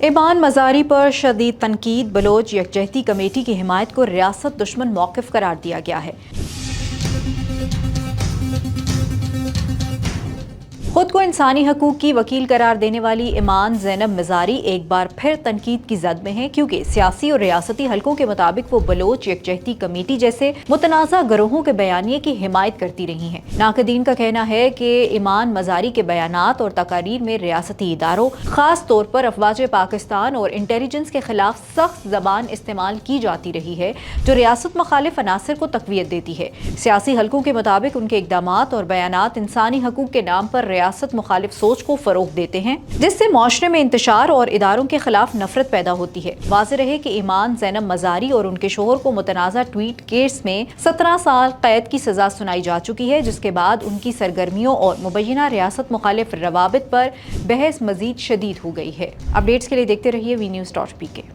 ایمان مزاری پر شدید تنقید، بلوچ یکجہتی کمیٹی کی حمایت کو ریاست دشمن موقف قرار دیا گیا ہے۔ خود کو انسانی حقوق کی وکیل قرار دینے والی ایمان زینب مزاری ایک بار پھر تنقید کی زد میں ہیں، کیونکہ سیاسی اور ریاستی حلقوں کے مطابق وہ بلوچ یکجہتی کمیٹی جیسے متنازع گروہوں کے بیانیے کی حمایت کرتی رہی ہیں۔ ناقدین کا کہنا ہے کہ ایمان مزاری کے بیانات اور تقاریر میں ریاستی اداروں، خاص طور پر افواج پاکستان اور انٹیلیجنس کے خلاف سخت زبان استعمال کی جاتی رہی ہے، جو ریاست مخالف عناصر کو تقویت دیتی ہے۔ سیاسی حلقوں کے مطابق ان کے اقدامات اور بیانات انسانی حقوق کے نام پر ریاست مخالف سوچ کو فروغ دیتے ہیں، جس سے معاشرے میں انتشار اور اداروں کے خلاف نفرت پیدا ہوتی ہے۔ واضح رہے کہ ایمان زینب مزاری اور ان کے شوہر کو متنازع ٹویٹ کیس میں 17 سال قید کی سزا سنائی جا چکی ہے، جس کے بعد ان کی سرگرمیوں اور مبینہ ریاست مخالف روابط پر بحث مزید شدید ہو گئی ہے۔ اپڈیٹس کے لیے دیکھتے رہیے WeNews.pk۔